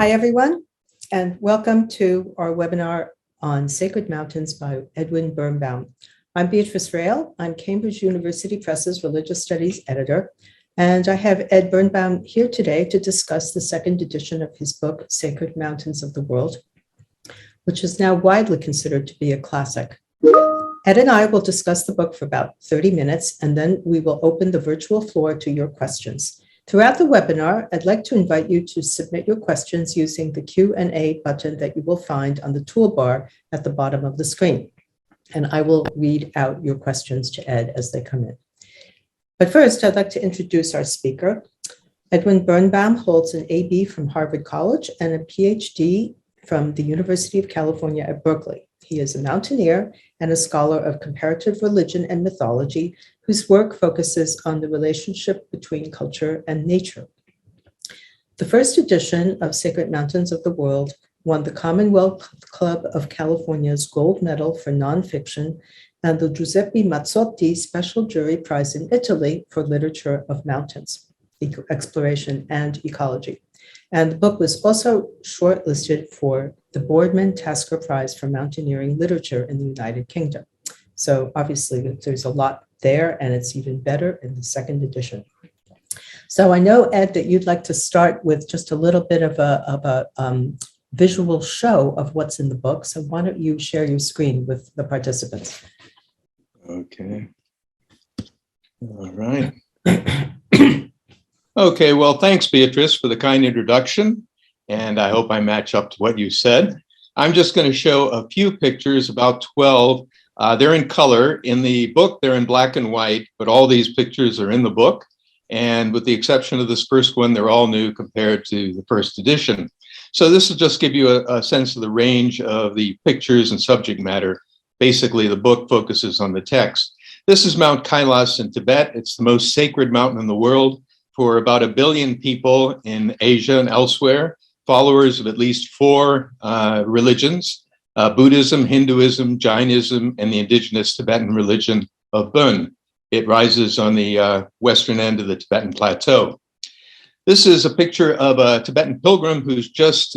Hi, everyone, and welcome to our webinar on Sacred Mountains by Edwin Bernbaum. I'm Beatrice Rail. I'm Cambridge University Press's Religious Studies editor, and I have Ed Bernbaum here today to discuss the second edition of his book, Sacred Mountains of the World, which is now widely considered to be a classic. Ed and I will discuss the book for about 30 minutes, and then we will open the virtual floor to your questions. Throughout the webinar, I'd like to invite you to submit your questions using the Q&A button that you will find on the toolbar at the bottom of the screen. And I will read out your questions to Ed as they come in. But first, I'd like to introduce our speaker. Edwin Bernbaum holds an AB from Harvard College and a PhD from the University of California at Berkeley. He is a mountaineer and a scholar of comparative religion and mythology whose work focuses on the relationship between culture and nature. The first edition of Sacred Mountains of the World won the Commonwealth Club of California's Gold Medal for Nonfiction and the Giuseppe Mazzotti Special Jury Prize in Italy for Literature of Mountains, Exploration and Ecology. And the book was also shortlisted for the Boardman Tasker Prize for Mountaineering Literature in the United Kingdom. So obviously there's a lot there, and it's even better in the second edition. So I know, Ed, that you'd like to start with just a little bit of a visual show of what's in the book. So why don't you share your screen with the participants? Okay. All right. Okay, well, thanks, Beatrice, for the kind introduction, and I hope I match up to what you said. I'm just going to show a few pictures, about 12. They're in color. In the book, they're in black and white, but all these pictures are in the book. And with the exception of this first one, they're all new compared to the first edition. So this will just give you a sense of the range of the pictures and subject matter. Basically, the book focuses on the text. This is Mount Kailas in Tibet. It's the most sacred mountain in the world for about 1 billion people in Asia and elsewhere, followers of at least 4 religions. Buddhism, Hinduism, Jainism, and the indigenous Tibetan religion of Bön. It rises on the western end of the Tibetan plateau. This is a picture of a Tibetan pilgrim who's just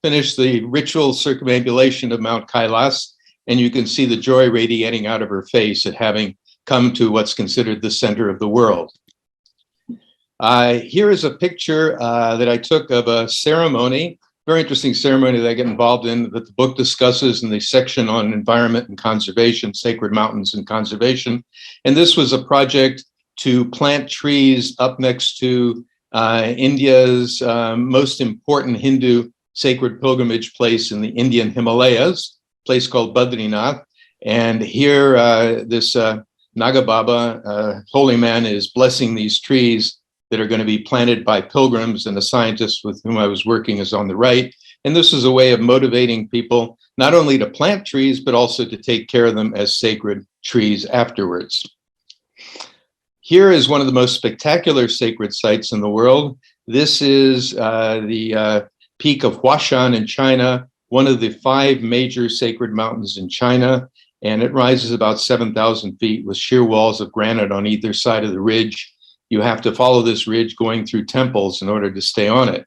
finished the ritual circumambulation of Mount Kailas, and you can see the joy radiating out of her face at having come to what's considered the center of the world. Here is a picture that I took of a ceremony, very interesting ceremony that I get involved in, that the book discusses in the section on environment and conservation, sacred mountains and conservation. And this was a project to plant trees up next to India's most important Hindu sacred pilgrimage place in the Indian Himalayas, a place called Badrinath. And here, this Naga Baba, holy man, is blessing these trees that are going to be planted by pilgrims, and the scientist with whom I was working is on the right. And this is a way of motivating people not only to plant trees, but also to take care of them as sacred trees afterwards. Here is one of the most spectacular sacred sites in the world. This is the peak of Huashon in China, one of the 5 major sacred mountains in China, and it rises about 7,000 feet with sheer walls of granite on either side of the ridge. You have to follow this ridge going through temples in order to stay on it.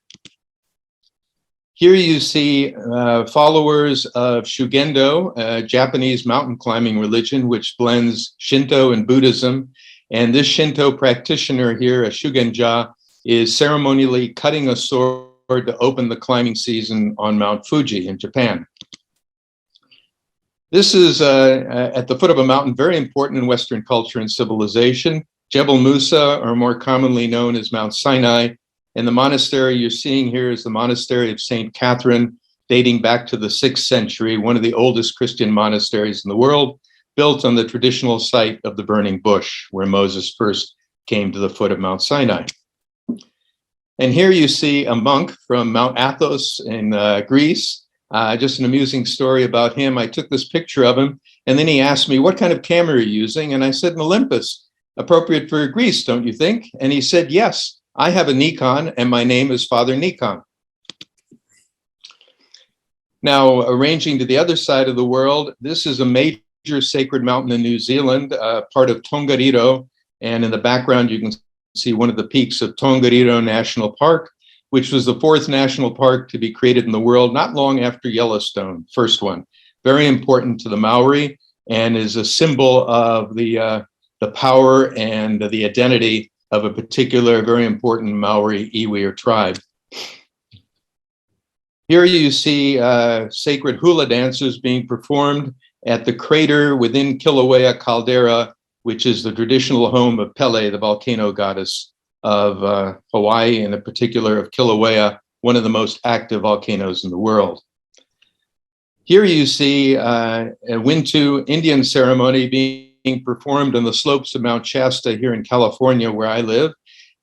Here you see followers of Shugendo, a Japanese mountain climbing religion, which blends Shinto and Buddhism. And this Shinto practitioner here, a Shugenja, is ceremonially cutting a sword to open the climbing season on Mount Fuji in Japan. This is at the foot of a mountain, very important in Western culture and civilization. Jebel Musa, or more commonly known as Mount Sinai, and the monastery you're seeing here is the monastery of St. Catherine, dating back to the 6th century, one of the oldest Christian monasteries in the world, built on the traditional site of the burning bush, where Moses first came to the foot of Mount Sinai. And here you see a monk from Mount Athos in Greece. Just an amusing story about him. I took this picture of him, and then he asked me, what kind of camera are you using? And I said, an Olympus. Appropriate for Greece, don't you think? And he said, yes, I have a Nikon, and my name is Father Nikon. Now, arranging to the other side of the world, this is a major sacred mountain in New Zealand, part of Tongariro. And in the background, you can see one of the peaks of Tongariro National Park. which was the fourth national park to be created in the world, not long after Yellowstone, first one. Very important to the Maori and is a symbol of the power and the identity of a particular very important Maori iwi or tribe. Here you see sacred hula dances being performed at the crater within Kilauea Caldera, which is the traditional home of Pele, the volcano goddess of Hawaii, and in particular of Kilauea, one of the most active volcanoes in the world. Here you see a Wintu Indian ceremony being performed on the slopes of Mount Shasta here in California, where I live.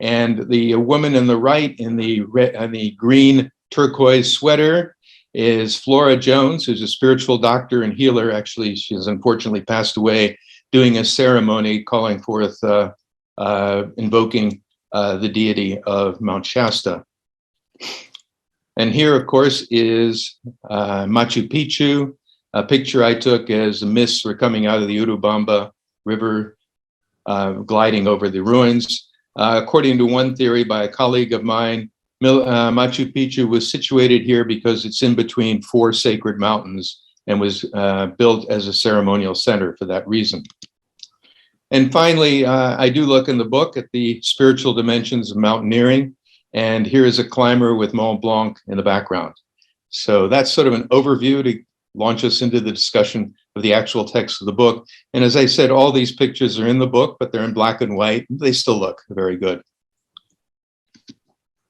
And the woman in the right in the green turquoise sweater is Flora Jones, who's a spiritual doctor and healer. Actually, she has unfortunately passed away doing a ceremony calling forth, invoking the deity of Mount Shasta. And here, of course, is Machu Picchu, a picture I took as the mists were coming out of the Urubamba River, gliding over the ruins. According to one theory by a colleague of mine, Machu Picchu was situated here because it's in between four sacred mountains and was built as a ceremonial center for that reason. And finally, I do look in the book at the spiritual dimensions of mountaineering. And here is a climber with Mont Blanc in the background. So that's sort of an overview to launch us into the discussion of the actual text of the book. And as I said, all these pictures are in the book, but they're in black and white. They still look very good.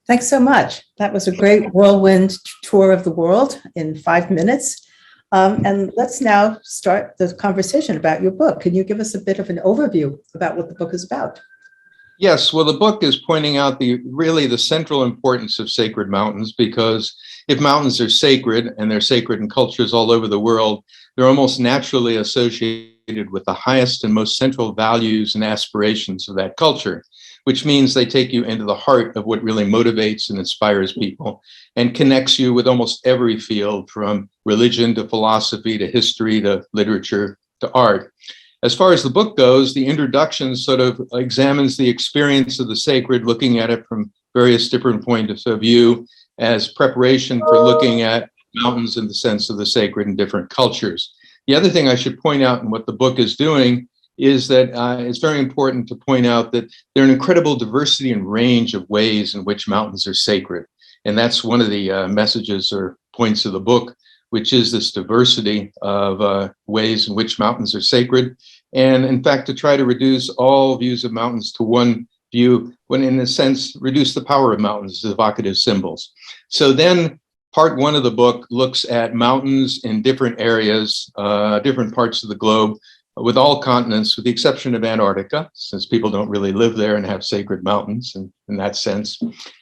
Thanks so much. That was a great whirlwind tour of the world in 5 minutes. And let's now start the conversation about your book. Can you give us a bit of an overview about what the book is about? Yes, well, the book is pointing out really the central importance of sacred mountains, because if mountains are sacred, and they're sacred in cultures all over the world, they're almost naturally associated with the highest and most central values and aspirations of that culture, which means they take you into the heart of what really motivates and inspires people and connects you with almost every field, from religion to philosophy to history to literature to art. As far as the book goes, the introduction sort of examines the experience of the sacred, looking at it from various different points of view as preparation for looking at mountains in the sense of the sacred in different cultures. The other thing I should point out in what the book is doing is that it's very important to point out that there are an incredible diversity and range of ways in which mountains are sacred. And that's one of the messages or points of the book, which is this diversity of ways in which mountains are sacred. And in fact, to try to reduce all views of mountains to one view, when in a sense, reduce the power of mountains as evocative symbols. So then part one of the book looks at mountains in different areas, different parts of the globe, with all continents, with the exception of Antarctica, since people don't really live there and have sacred mountains in that sense.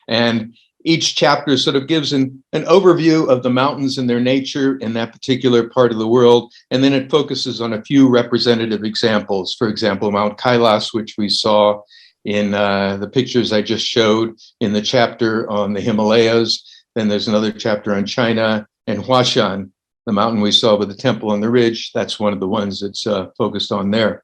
And each chapter sort of gives an overview of the mountains and their nature in that particular part of the world. And then it focuses on a few representative examples. For example, Mount Kailas, which we saw in the pictures I just showed in the chapter on the Himalayas. Then there's another chapter on China, and Huashon, the mountain we saw with the temple on the ridge. That's one of the ones that's focused on there.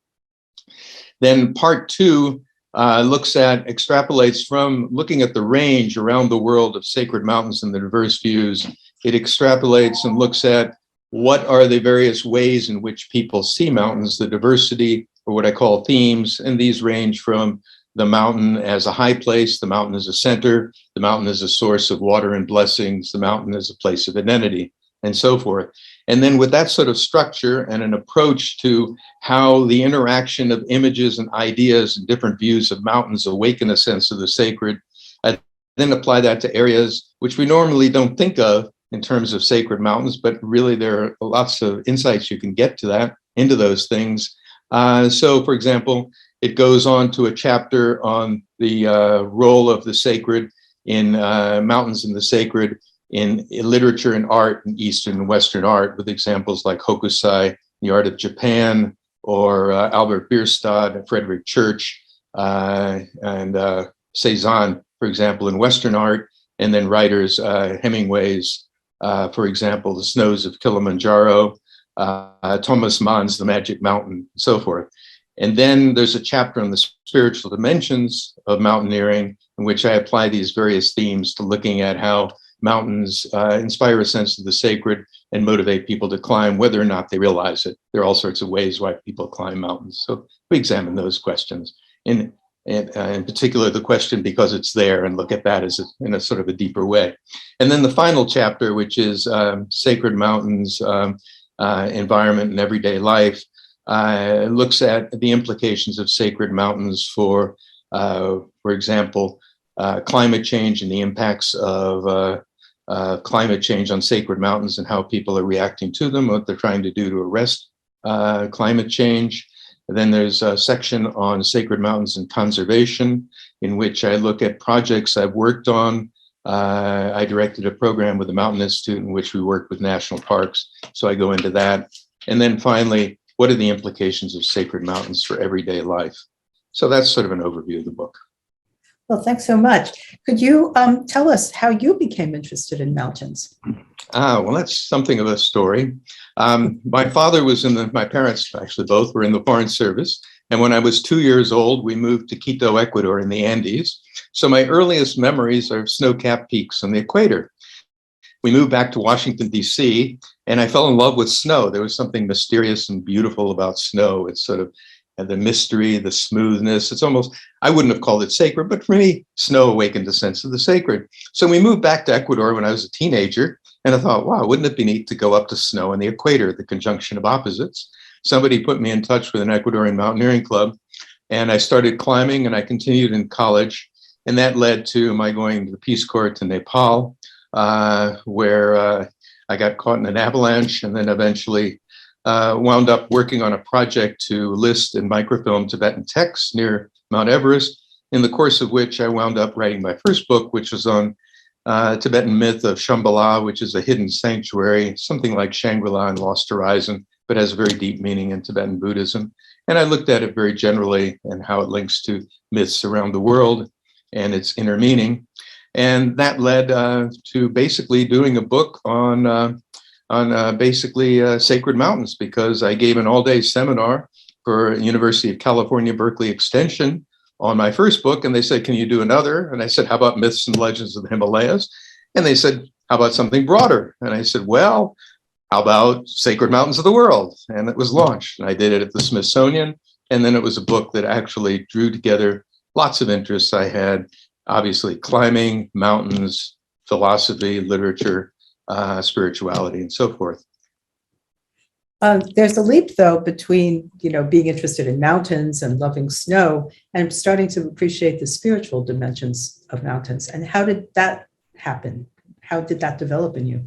Then part two extrapolates from looking at the range around the world of sacred mountains and the diverse views. It extrapolates and looks at what are the various ways in which people see mountains, the diversity, or what I call themes. And these range from the mountain as a high place, the mountain as a center, the mountain as a source of water and blessings, the mountain as a place of identity, and so forth. And then with that sort of structure and an approach to how the interaction of images and ideas and different views of mountains awaken a sense of the sacred, I then apply that to areas which we normally don't think of in terms of sacred mountains, but really there are lots of insights you can get to that, into those things. So for example, it goes on to a chapter on the role of the sacred in mountains and the sacred in literature and art, and Eastern and Western art, with examples like Hokusai, The Art of Japan, or Albert Bierstadt, Frederick Church, and Cézanne, for example, in Western art, and then writers, Hemingway's, for example, The Snows of Kilimanjaro, Thomas Mann's The Magic Mountain, and so forth. And then there's a chapter on the spiritual dimensions of mountaineering, in which I apply these various themes to looking at how mountains inspire a sense of the sacred and motivate people to climb, whether or not they realize it. There are all sorts of ways why people climb mountains. So we examine those questions. In particular, the question because it's there, and look at that as in a sort of a deeper way. And then the final chapter, which is sacred mountains, environment and everyday life, looks at the implications of sacred mountains for example, climate change and the impacts of climate change on sacred mountains and how people are reacting to them, what they're trying to do to arrest climate change. And then there's a section on sacred mountains and conservation, in which I look at projects I've worked on. I directed a program with the Mountain Institute in which we work with national parks, so I go into that. And then finally, what are the implications of sacred mountains for everyday life? So that's sort of an overview of the book. Well, thanks so much. Could you tell us how you became interested in mountains? Well, that's something of a story. My father was my parents actually both were in the Foreign Service. And when I was 2 years old, we moved to Quito, Ecuador in the Andes. So my earliest memories are of snow-capped peaks on the equator. We moved back to Washington, D.C., and I fell in love with snow. There was something mysterious and beautiful about snow. It's sort of the mystery, the smoothness. It's almost, I wouldn't have called it sacred, but for me, snow awakened a sense of the sacred. So we moved back to Ecuador when I was a teenager, and I thought, wow, wouldn't it be neat to go up to snow on the equator, the conjunction of opposites? Somebody put me in touch with an Ecuadorian mountaineering club, and I started climbing, and I continued in college, and that led to my going to the Peace Corps to Nepal, where I got caught in an avalanche, and then eventually wound up working on a project to list and microfilm Tibetan texts near Mount Everest, in the course of which I wound up writing my first book, which was on Tibetan myth of Shambhala, which is a hidden sanctuary, something like Shangri-La and Lost Horizon, but has a very deep meaning in Tibetan Buddhism. And I looked at it very generally and how it links to myths around the world and its inner meaning. And that led to basically doing a book on basically sacred mountains, because I gave an all-day seminar for University of California, Berkeley Extension on my first book. And they said, can you do another? And I said, how about myths and legends of the Himalayas? And they said, how about something broader? And I said, well, how about sacred mountains of the world? And it was launched. And I did it at the Smithsonian. And then it was a book that actually drew together lots of interests I had, obviously climbing, mountains, philosophy, literature, spirituality, and so forth. There's a leap, though, between being interested in mountains and loving snow and starting to appreciate the spiritual dimensions of mountains. And how did that happen? How did that develop in you?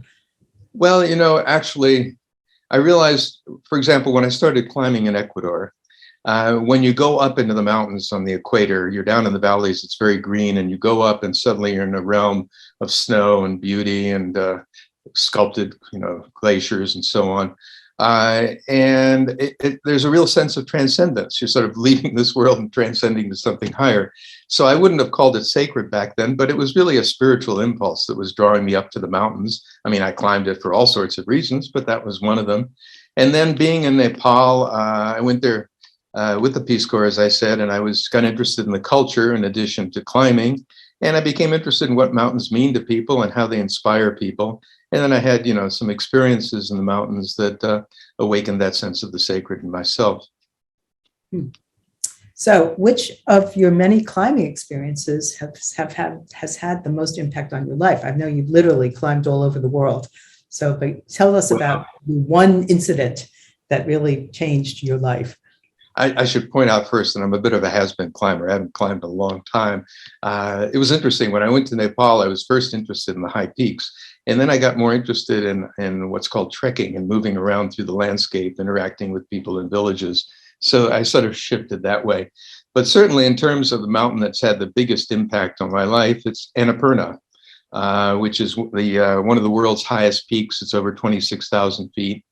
Well, actually, I realized, for example, when I started climbing in Ecuador, when you go up into the mountains on the equator, you're down in the valleys, it's very green, and you go up and suddenly you're in a realm of snow and beauty and sculpted, glaciers and so on. And there's a real sense of transcendence. You're sort of leaving this world and transcending to something higher. So I wouldn't have called it sacred back then, but it was really a spiritual impulse that was drawing me up to the mountains. I mean, I climbed it for all sorts of reasons, but that was one of them. And then being in Nepal, I went there with the Peace Corps, as I said, and I was kind of interested in the culture in addition to climbing. And I became interested in what mountains mean to people and how they inspire people. And then I had, some experiences in the mountains that awakened that sense of the sacred in myself. So which of your many climbing experiences has had the most impact on your life? I know you've literally climbed all over the world. So but tell us about one incident that really changed your life. I should point out first that I'm a bit of a has-been climber. I haven't climbed in a long time. It was interesting. When I went to Nepal, I was first interested in the high peaks. And then I got more interested in what's called trekking and moving around through the landscape, interacting with people in villages. So I sort of shifted that way. But certainly in terms of the mountain that's had the biggest impact on my life, it's Annapurna, which is one of the world's highest peaks. It's over 26,000 feet.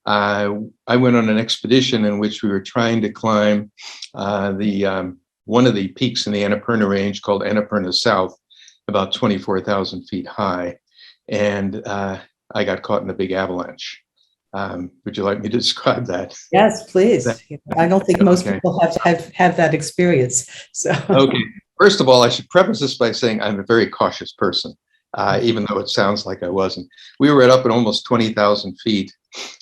I went on an expedition in which we were trying to climb one of the peaks in the Annapurna range called Annapurna South, about 24,000 feet high. And I got caught in a big avalanche. Would you like me to describe that? Yes, please. I don't think most Okay. people have that experience. So, Okay. First of all, I should preface this by saying I'm a very cautious person, even though it sounds like I wasn't. We were up at almost 20,000 feet,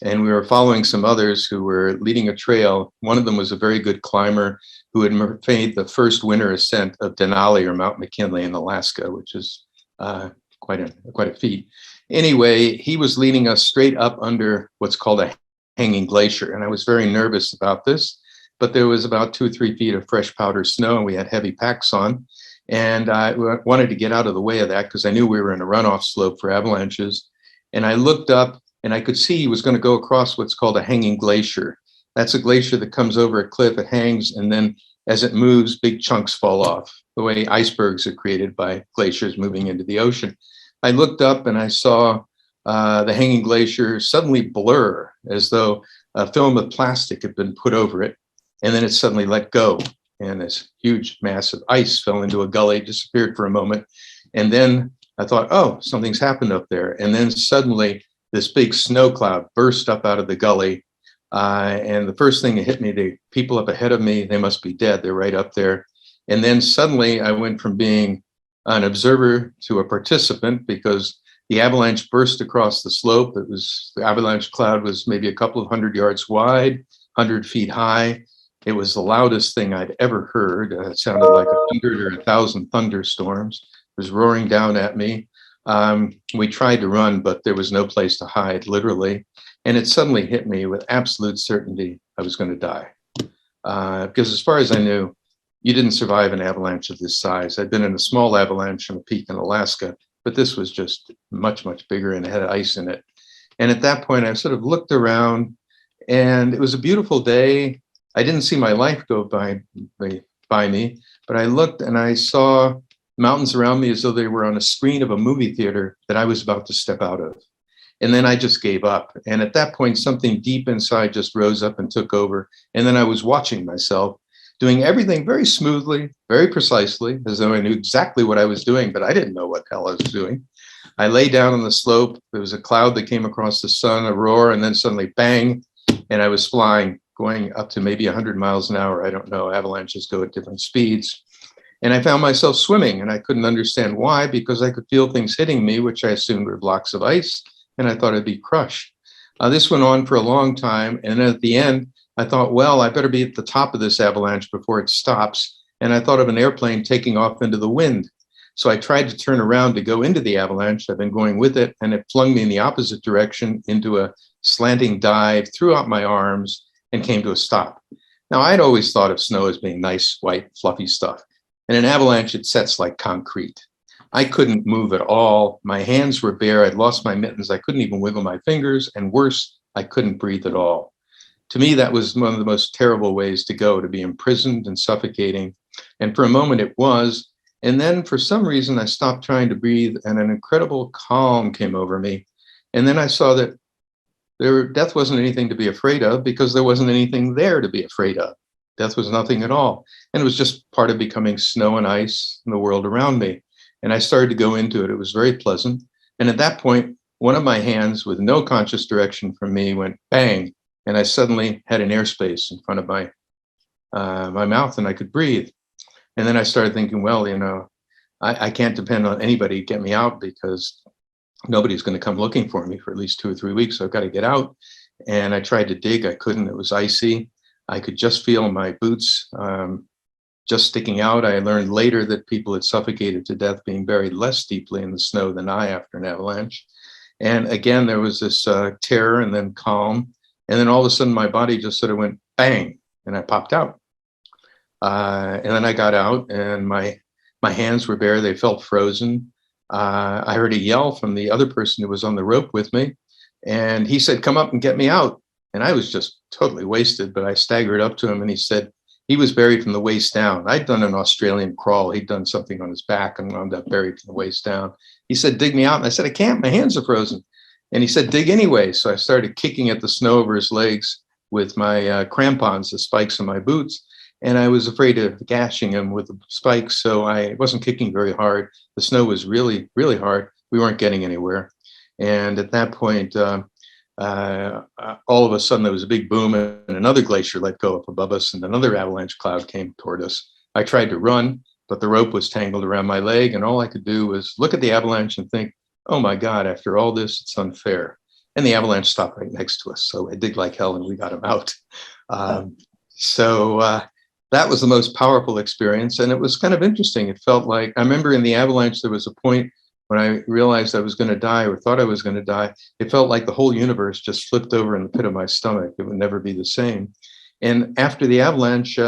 and we were following some others who were leading a trail. One of them was a very good climber who had made the first winter ascent of Denali or Mount McKinley in Alaska, which is quite a feat. Anyway, he was leading us straight up under what's called a hanging glacier, and I was very nervous about this. But there was about 2 or 3 feet of fresh powder snow, and we had heavy packs on. And I wanted to get out of the way of that because I knew we were in a runoff slope for avalanches. And I looked up and I could see he was going to go across what's called a hanging glacier. That's a glacier that comes over a cliff, it hangs, and then as it moves, big chunks fall off, the way icebergs are created by glaciers moving into the ocean. I looked up and I saw the hanging glacier suddenly blur as though a film of plastic had been put over it. And then it suddenly let go, and this huge mass of ice fell into a gully, disappeared for a moment. And then I thought, oh, something's happened up there. And then suddenly this big snow cloud burst up out of the gully. And the first thing that hit me, the people up ahead of me, they must be dead. They're right up there. And then suddenly I went from being an observer to a participant because the avalanche burst across the slope. The avalanche cloud was maybe a couple of 100 yards wide, 100 feet high. It was the loudest thing I'd ever heard. It sounded like 100 or 1,000 thunderstorms. It was roaring down at me. We tried to run, but there was no place to hide, literally. And it suddenly hit me with absolute certainty I was going to die. Because as far as I knew, you didn't survive an avalanche of this size. I'd been in a small avalanche on a peak in Alaska, but this was just much, much bigger and it had ice in it. And at that point, I sort of looked around and it was a beautiful day. I didn't see my life go by me, but I looked and I saw mountains around me as though they were on a screen of a movie theater that I was about to step out of. And then I just gave up. And at that point, something deep inside just rose up and took over. And then I was watching myself doing everything very smoothly, very precisely, as though I knew exactly what I was doing, but I didn't know what the hell I was doing. I lay down on the slope. There was a cloud that came across the sun, a roar, and then suddenly bang, and I was flying, going up to maybe 100 miles an hour. I don't know. Avalanches go at different speeds. And I found myself swimming, and I couldn't understand why, because I could feel things hitting me, which I assumed were blocks of ice, and I thought I'd be crushed. This went on for a long time, and at the end, I thought, well, I better be at the top of this avalanche before it stops. And I thought of an airplane taking off into the wind. So I tried to turn around to go into the avalanche. I've been going with it, and it flung me in the opposite direction into a slanting dive, threw out my arms, and came to a stop. Now, I'd always thought of snow as being nice, white, fluffy stuff. In an avalanche, it sets like concrete. I couldn't move at all. My hands were bare. I'd lost my mittens. I couldn't even wiggle my fingers. And worse, I couldn't breathe at all. To me, that was one of the most terrible ways to go, to be imprisoned and suffocating. And for a moment it was. And then for some reason, I stopped trying to breathe and an incredible calm came over me. And then I saw that death wasn't anything to be afraid of because there wasn't anything there to be afraid of. Death was nothing at all. And it was just part of becoming snow and ice in the world around me. And I started to go into it. It was very pleasant. And at that point, one of my hands with no conscious direction from me went bang. And I suddenly had an airspace in front of my mouth and I could breathe. And then I started thinking, well, I can't depend on anybody to get me out because nobody's going to come looking for me for at least 2 or 3 weeks. So I've got to get out. And I tried to dig. I couldn't. It was icy. I could just feel my boots just sticking out. I learned later that people had suffocated to death being buried less deeply in the snow than I after an avalanche. And again, there was this terror and then calm. And then all of a sudden, my body just sort of went bang, and I popped out. And then I got out, and my hands were bare. They felt frozen. I heard a yell from the other person who was on the rope with me, and he said, "Come up and get me out." And I was just totally wasted, but I staggered up to him, and he said he was buried from the waist down. I'd done an Australian crawl. He'd done something on his back and wound up buried from the waist down. He said, "Dig me out." And I said, "I can't. My hands are frozen." And he said, "Dig anyway." So I started kicking at the snow over his legs with my crampons, the spikes in my boots. And I was afraid of gashing him with the spikes. So I wasn't kicking very hard. The snow was really, really hard. We weren't getting anywhere. And at that point, all of a sudden there was a big boom and another glacier let go up above us and another avalanche cloud came toward us. I tried to run, but the rope was tangled around my leg, and all I could do was look at the avalanche and think, oh my God, after all this, it's unfair. And the avalanche stopped right next to us. So I dig like hell and we got him out. So that was the most powerful experience. And it was kind of interesting. It felt like, I remember in the avalanche, there was a point when I realized I was going to die or thought I was going to die. It felt like the whole universe just flipped over in the pit of my stomach. It would never be the same. And after the avalanche,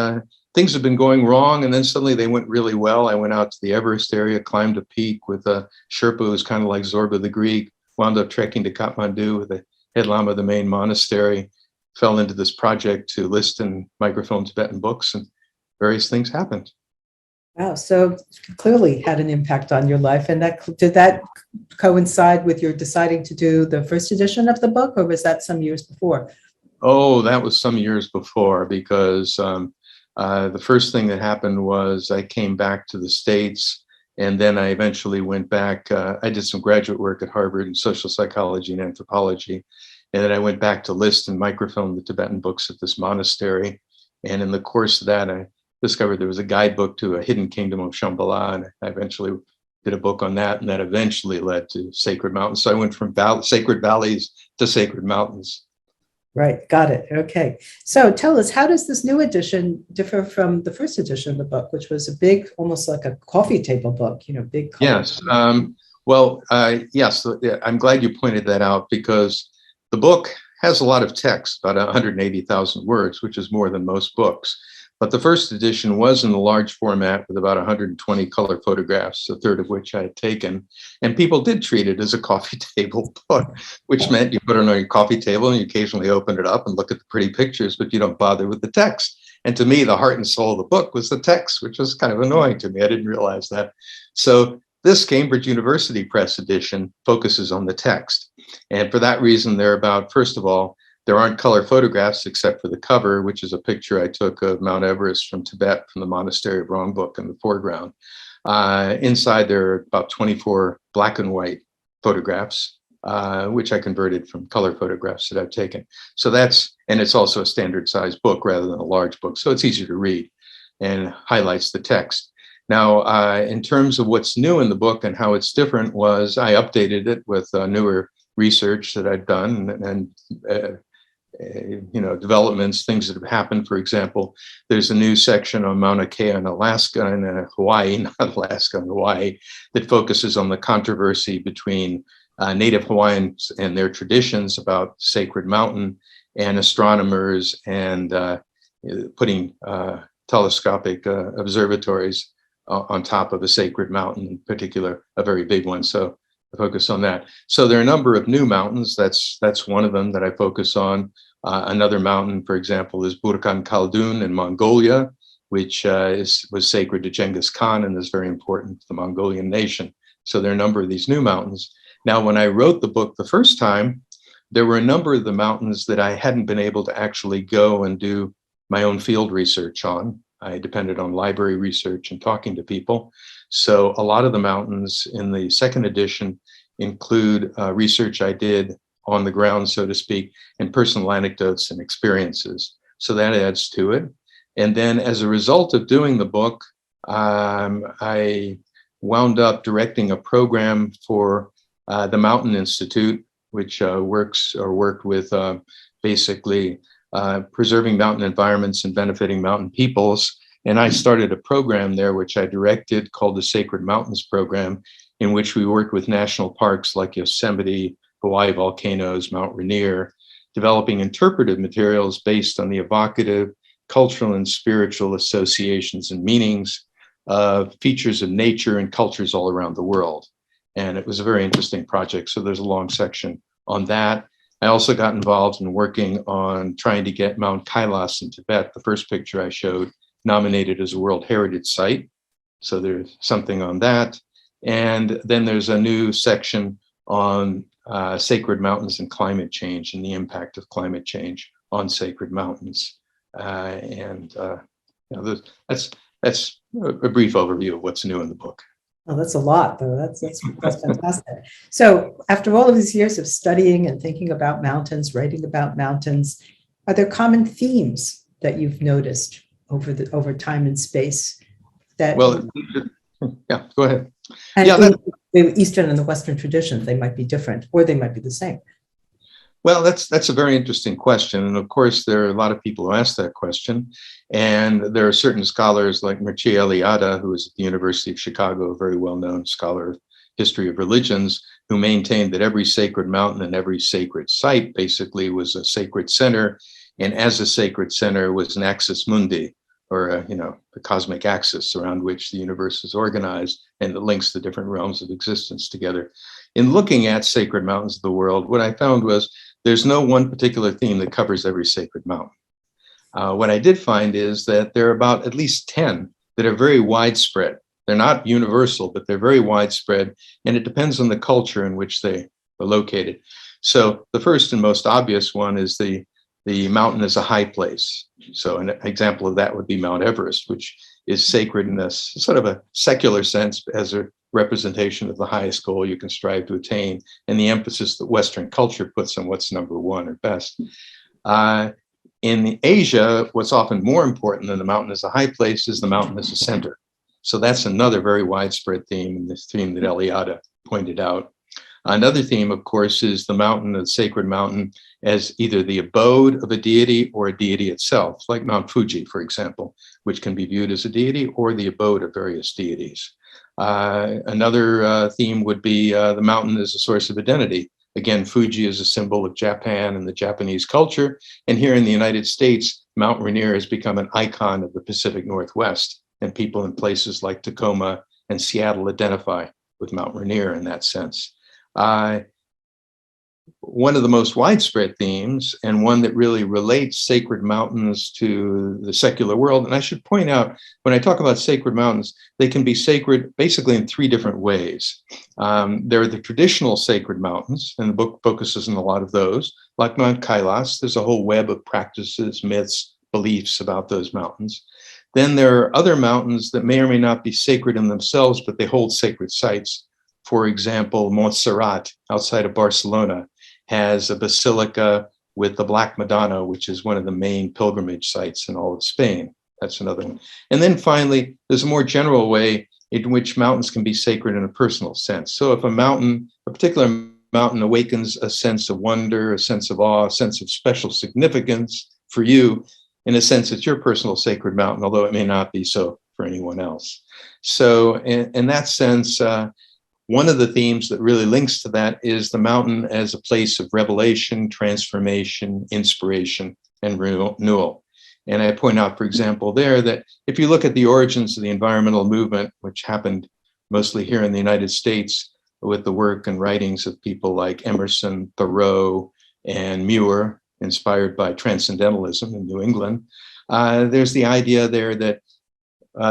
things had been going wrong, and then suddenly they went really well. I went out to the Everest area, climbed a peak with a Sherpa who was kind of like Zorba the Greek, wound up trekking to Kathmandu with the head lama of the main monastery, fell into this project to list and microfilm Tibetan books, and various things happened. Wow, so clearly had an impact on your life. And did that coincide with your deciding to do the first edition of the book, or was that some years before? Oh, that was some years before, because the first thing that happened was I came back to the States, and then I eventually went back. I did some graduate work at Harvard in social psychology and anthropology. And then I went back to list and microfilm the Tibetan books at this monastery. And in the course of that, I discovered there was a guidebook to a hidden kingdom of Shambhala. And I eventually did a book on that. And that eventually led to Sacred Mountains. So I went from sacred valleys to sacred mountains. Right. Got it. Okay. So tell us, how does this new edition differ from the first edition of the book, which was a big, almost like a coffee table book, big. Yes. Yes. I'm glad you pointed that out, because the book has a lot of text, about 180,000 words, which is more than most books. But the first edition was in a large format with about 120 color photographs, a third of which I had taken. And people did treat it as a coffee table book, which meant you put it on your coffee table and you occasionally open it up and look at the pretty pictures, but you don't bother with the text. And to me, the heart and soul of the book was the text, which was kind of annoying to me. I didn't realize that. So this Cambridge University Press edition focuses on the text. And for that reason, first of all, there aren't color photographs except for the cover, which is a picture I took of Mount Everest from Tibet from the Monastery of Rongbuk in the foreground. Inside, there are about 24 black and white photographs, which I converted from color photographs that I've taken. And it's also a standard size book rather than a large book. So it's easier to read and highlights the text. Now, in terms of what's new in the book and how it's different, was I updated it with newer research that I've done and developments, things that have happened. For example, there's a new section on Mauna Kea in Alaska and Hawaii, not Alaska, and Hawaii, that focuses on the controversy between Native Hawaiians and their traditions about Sacred Mountain and astronomers and putting telescopic observatories on top of a sacred mountain, in particular, a very big one. So I focus on that. So there are a number of new mountains. That's one of them that I focus on. Another mountain, for example, is Burkan Khaldun in Mongolia, which was sacred to Genghis Khan and is very important to the Mongolian nation. So there are a number of these new mountains. Now, when I wrote the book the first time, there were a number of the mountains that I hadn't been able to actually go and do my own field research on. I depended on library research and talking to people. So a lot of the mountains in the second edition include research I did on the ground, so to speak, and personal anecdotes and experiences. So that adds to it. And then as a result of doing the book, I wound up directing a program for the Mountain Institute, which worked with basically preserving mountain environments and benefiting mountain peoples. And I started a program there, which I directed, called the Sacred Mountains Program, in which we worked with national parks like Yosemite, Hawaii volcanoes, Mount Rainier, developing interpretive materials based on the evocative, cultural and spiritual associations and meanings of features of nature and cultures all around the world. And it was a very interesting project. So there's a long section on that. I also got involved in working on trying to get Mount Kailas in Tibet, the first picture I showed, nominated as a World Heritage Site. So there's something on that. And then there's a new section on sacred mountains and climate change and the impact of climate change on sacred mountains. That's a brief overview of what's new in the book. Oh, that's a lot, though. That's fantastic. So, after all of these years of studying and thinking about mountains, writing about mountains, are there common themes that you've noticed over time and space that Well, yeah, go ahead. and Yeah, in the Eastern and the Western traditions, they might be different, or they might be the same? well, that's a very interesting question. And of course, there are a lot of people who ask that question. And there are certain scholars like Mircea Eliade, who is at the University of Chicago, a very well-known scholar of history of religions, who maintained that every sacred mountain and every sacred site basically was a sacred center. And as a sacred center was an axis mundi, or the cosmic axis around which the universe is organized and that links the different realms of existence together. In looking at sacred mountains of the world, what I found was there's no one particular theme that covers every sacred mountain. What I did find is that there are about at least 10 that are very widespread. They're not universal, but they're very widespread, and it depends on the culture in which they are located. So the first and most obvious one is the mountain is a high place. So an example of that would be Mount Everest, which is sacred in a sort of a secular sense as a representation of the highest goal you can strive to attain, and the emphasis that Western culture puts on what's number one or best. In Asia, what's often more important than the mountain as a high place is the mountain as a center. So that's another very widespread theme, and this theme that Eliade pointed out. Another theme, of course, is the mountain, the sacred mountain, as either the abode of a deity or a deity itself, like Mount Fuji, for example, which can be viewed as a deity or the abode of various deities. Another theme would be the mountain as a source of identity. Again, Fuji is a symbol of Japan and the Japanese culture. And here in the United States, Mount Rainier has become an icon of the Pacific Northwest. And people in places like Tacoma and Seattle identify with Mount Rainier in that sense. One of the most widespread themes, and one that really relates sacred mountains to the secular world. And I should point out, when I talk about sacred mountains, they can be sacred basically in three different ways. There are the traditional sacred mountains, and the book focuses on a lot of those, like Mount Kailas. There's a whole web of practices, myths, beliefs about those mountains. Then there are other mountains that may or may not be sacred in themselves, but they hold sacred sites. For example, Montserrat, outside of Barcelona, has a basilica with the Black Madonna, which is one of the main pilgrimage sites in all of Spain. That's another one. And then finally, there's a more general way in which mountains can be sacred in a personal sense. So if a particular mountain awakens a sense of wonder, a sense of awe, a sense of special significance for you, in a sense, it's your personal sacred mountain, although it may not be so for anyone else. So in that sense, one of the themes that really links to that is the mountain as a place of revelation, transformation, inspiration, and renewal. And I point out, for example, there that if you look at the origins of the environmental movement, which happened mostly here in the United States with the work and writings of people like Emerson, Thoreau, and Muir, inspired by transcendentalism in New England, there's the idea there that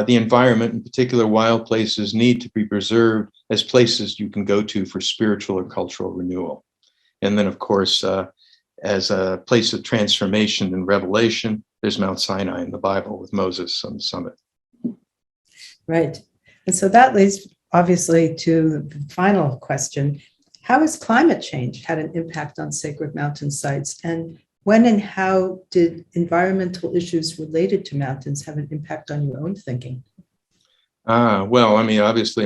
the environment, in particular wild places, need to be preserved as places you can go to for spiritual or cultural renewal. And then, of course, as a place of transformation and revelation, there's Mount Sinai in the Bible with Moses on the summit. Right. And so that leads obviously to the final question. How has climate change had an impact on sacred mountain sites? And when and how did environmental issues related to mountains have an impact on your own thinking? Well, I mean, obviously,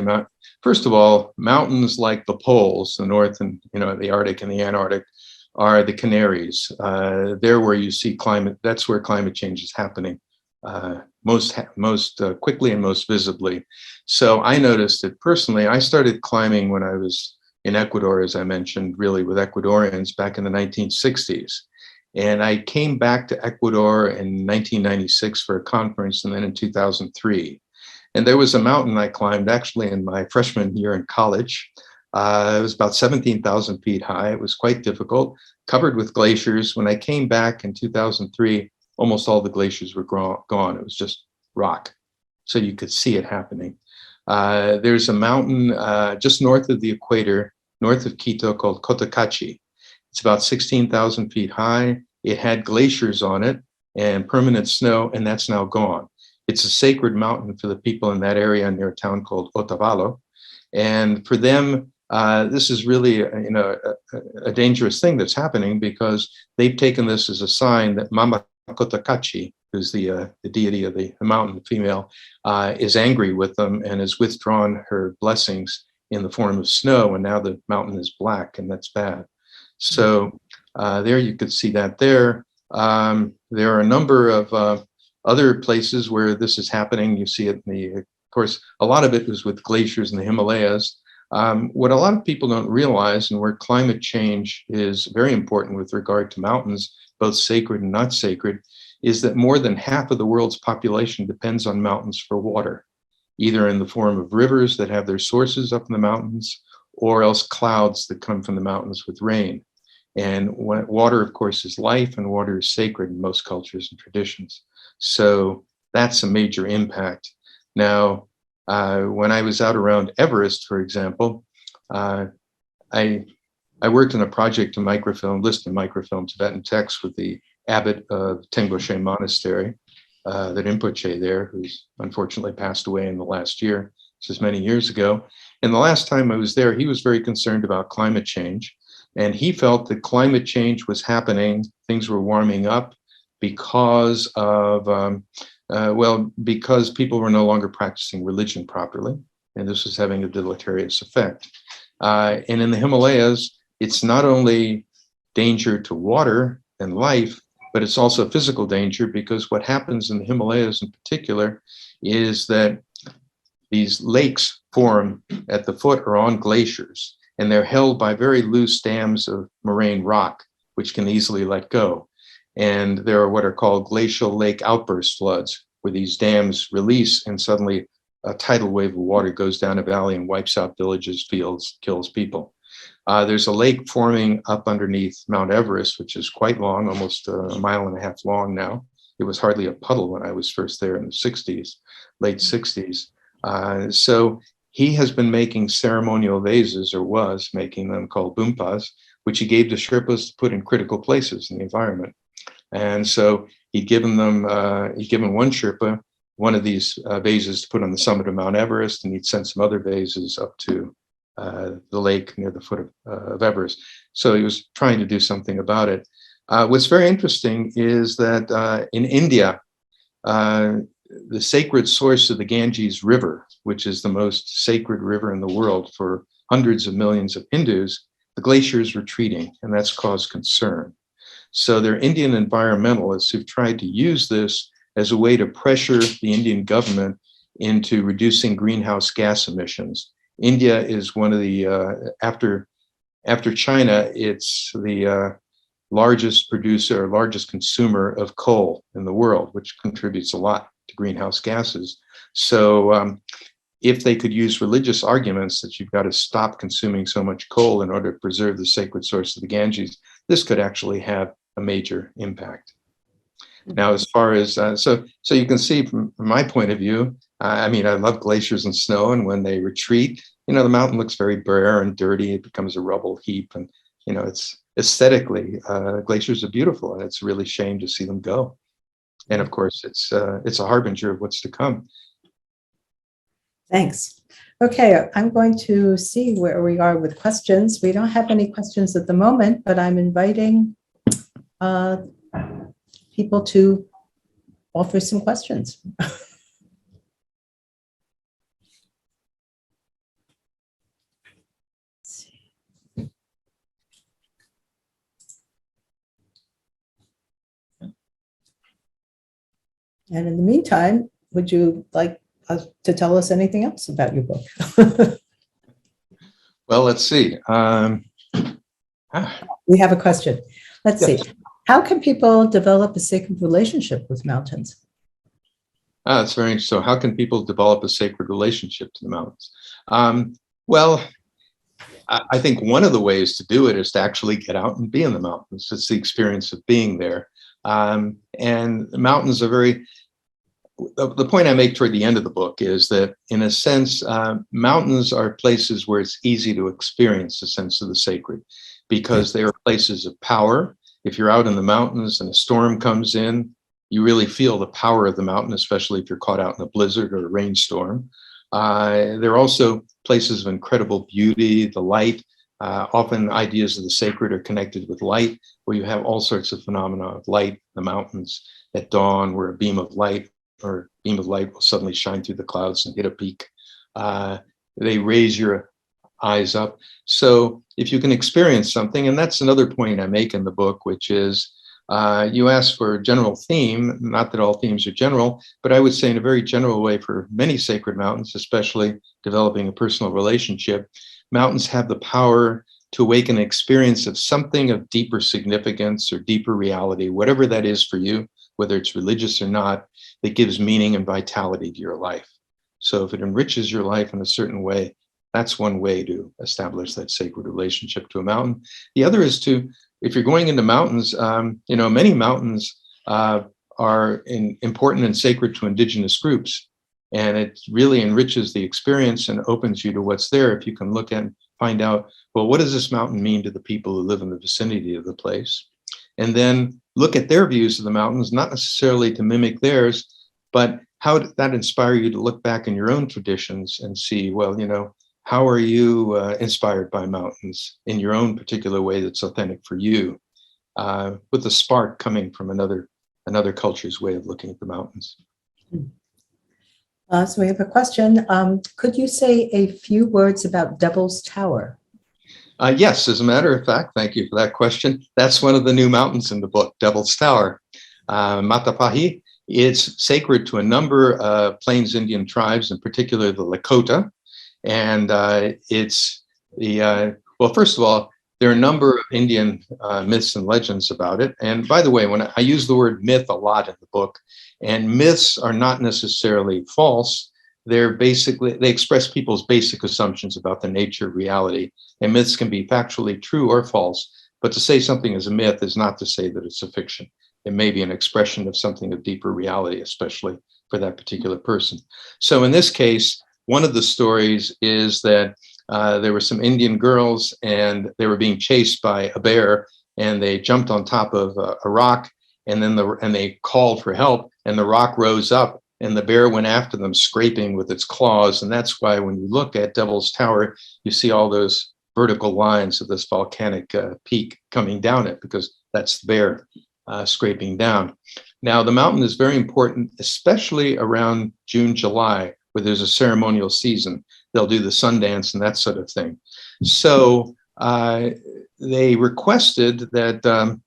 first of all, mountains like the poles, the North and the Arctic and the Antarctic, are the canaries. They're where you see climate. That's where climate change is happening most quickly and most visibly. So I noticed it personally. I started climbing when I was in Ecuador, as I mentioned, really with Ecuadorians back in the 1960s. And I came back to Ecuador in 1996 for a conference, and then in 2003. And there was a mountain I climbed actually in my freshman year in college. It was about 17,000 feet high. It was quite difficult, covered with glaciers. When I came back in 2003, almost all the glaciers were gone. It was just rock. So you could see it happening. There's a mountain just north of the equator, north of Quito, called Kotakachi. It's about 16,000 feet high. It had glaciers on it and permanent snow, and that's now gone. It's a sacred mountain for the people in that area near a town called Otavalo. And for them, this is really, a dangerous thing that's happening, because they've taken this as a sign that Mama Kotakachi, who's the deity of the mountain, the female, is angry with them and has withdrawn her blessings in the form of snow, and now the mountain is black, and that's bad. So there you could see that there. There are a number of other places where this is happening. You see it in of course, a lot of it was with glaciers in the Himalayas. What a lot of people don't realize, and where climate change is very important with regard to mountains, both sacred and not sacred, is that more than half of the world's population depends on mountains for water, either in the form of rivers that have their sources up in the mountains, or else clouds that come from the mountains with rain. And water, of course, is life, and water is sacred in most cultures and traditions. So that's a major impact. Now, when I was out around Everest, for example, I worked on a project to list and microfilm Tibetan texts with the abbot of Tengoshe Monastery, that Rinpoche there, who's unfortunately passed away in the last year. This is many years ago. And the last time I was there, he was very concerned about climate change. And he felt that climate change was happening, things were warming up because of, because people were no longer practicing religion properly. And this was having a deleterious effect. And in the Himalayas, it's not only danger to water and life, but it's also physical danger, because what happens in the Himalayas in particular is that these lakes form at the foot or on glaciers, and they're held by very loose dams of moraine rock, which can easily let go. And there are what are called glacial lake outburst floods, where these dams release and suddenly a tidal wave of water goes down a valley and wipes out villages, fields, kills people. There's a lake forming up underneath Mount Everest, which is quite long, almost a mile and a half long now. It was hardly a puddle when I was first there in the 60s, late 60s. So he has been making ceremonial vases, or was making them, called bumpas, which he gave to Sherpas to put in critical places in the environment. And so he'd given one Sherpa one of these vases to put on the summit of Mount Everest, and he'd sent some other vases up to the lake near the foot of Everest. So he was trying to do something about it. What's very interesting is that in India, the sacred source of the Ganges River, which is the most sacred river in the world for hundreds of millions of Hindus, the glacier is retreating, and that's caused concern. So there are Indian environmentalists who've tried to use this as a way to pressure the Indian government into reducing greenhouse gas emissions. India is one of the, after China, it's the largest producer, or largest consumer of coal in the world, which contributes a lot to greenhouse gases. So if they could use religious arguments that you've got to stop consuming so much coal in order to preserve the sacred source of the Ganges, this could actually have a major impact. Now, as far as, so you can see from my point of view, I mean, I love glaciers and snow, and when they retreat, the mountain looks very bare and dirty. It becomes a rubble heap, and, it's aesthetically, glaciers are beautiful, and it's really a shame to see them go. And of course, it's a harbinger of what's to come. Thanks. Okay, I'm going to see where we are with questions. We don't have any questions at the moment, but I'm inviting people to offer some questions. And in the meantime, would you like to tell us anything else about your book? Well, let's see. We have a question. Let's see. How can people develop a sacred relationship with mountains? That's very interesting. So how can people develop a sacred relationship to the mountains? Well, I think one of the ways to do it is to actually get out and be in the mountains. It's the experience of being there. And the mountains are the point I make toward the end of the book is that, in a sense, mountains are places where it's easy to experience the sense of the sacred, because they are places of power. If you're out in the mountains and a storm comes in, you really feel the power of the mountain, especially if you're caught out in a blizzard or a rainstorm. There are also places of incredible beauty, the light. Often ideas of the sacred are connected with light, where you have all sorts of phenomena of light, the mountains at dawn, where a beam of light will suddenly shine through the clouds and hit a peak. They raise your eyes up. So if you can experience something, and that's another point I make in the book, which is you ask for a general theme, not that all themes are general, but I would say in a very general way for many sacred mountains, especially developing a personal relationship, mountains have the power to awaken an experience of something of deeper significance or deeper reality, whatever that is for you, whether it's religious or not, that gives meaning and vitality to your life. So if it enriches your life in a certain way, that's one way to establish that sacred relationship to a mountain. The other is to, if you're going into mountains, many mountains are important and sacred to indigenous groups. And it really enriches the experience and opens you to what's there. If you can look and find out, well, what does this mountain mean to the people who live in the vicinity of the place? And then look at their views of the mountains, not necessarily to mimic theirs, but how did that inspire you to look back in your own traditions and see, well, how are you inspired by mountains in your own particular way that's authentic for you, with a spark coming from another culture's way of looking at the mountains. So we have a question. Could you say a few words about Devil's Tower? Yes, as a matter of fact, thank you for that question. That's one of the new mountains in the book, Devil's Tower. Matapahi, it's sacred to a number of Plains Indian tribes, in particular the Lakota. And it's well, first of all, there are a number of Indian myths and legends about it. And by the way, when I use the word myth a lot in the book, and myths are not necessarily false, they express people's basic assumptions about the nature of reality. And myths can be factually true or false, but to say something is a myth is not to say that it's a fiction. It may be an expression of something of deeper reality, especially for that particular person. So in this case, one of the stories is that there were some Indian girls and they were being chased by a bear, and they jumped on top of a rock, and then they called for help, and the rock rose up and the bear went after them, scraping with its claws. And that's why when you look at Devil's Tower, you see all those vertical lines of this volcanic peak coming down it, because that's the bear scraping down. Now, the mountain is very important, especially around June, July, where there's a ceremonial season. They'll do the sun dance and that sort of thing. So they requested that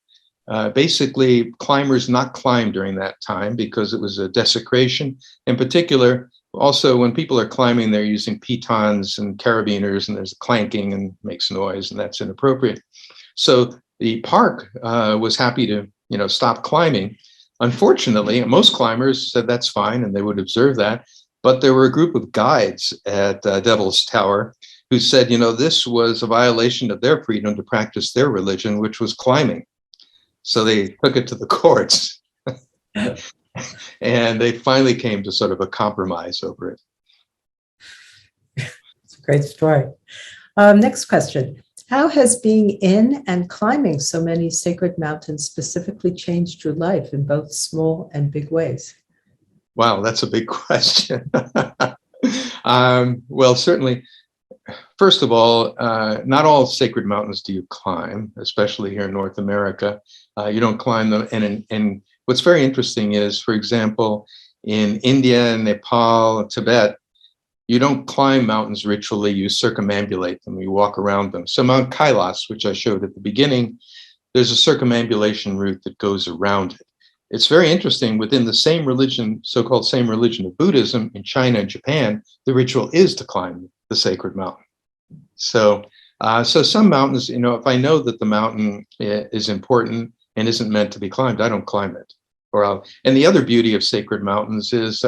basically climbers not climb during that time because it was a desecration. In particular, also when people are climbing, they're using pitons and carabiners, and there's clanking and makes noise, and that's inappropriate. So the park was happy to stop climbing. Unfortunately, most climbers said that's fine and they would observe that. But there were a group of guides at Devil's Tower who said, this was a violation of their freedom to practice their religion, which was climbing. So they took it to the courts. And they finally came to sort of a compromise over it. It's a great story. Next question. How has being in and climbing so many sacred mountains specifically changed your life in both small and big ways? Wow, that's a big question. Well, certainly, first of all, not all sacred mountains do you climb, especially here in North America. You don't climb them. And what's very interesting is, for example, in India and Nepal, Tibet, you don't climb mountains ritually, you circumambulate them, you walk around them. So Mount Kailas, which I showed at the beginning, there's a circumambulation route that goes around it. It's very interesting, within the same religion, so-called same religion of Buddhism, in China and Japan, the ritual is to climb the sacred mountain. So some mountains, if I know that the mountain is important and isn't meant to be climbed, I don't climb it. And the other beauty of sacred mountains is,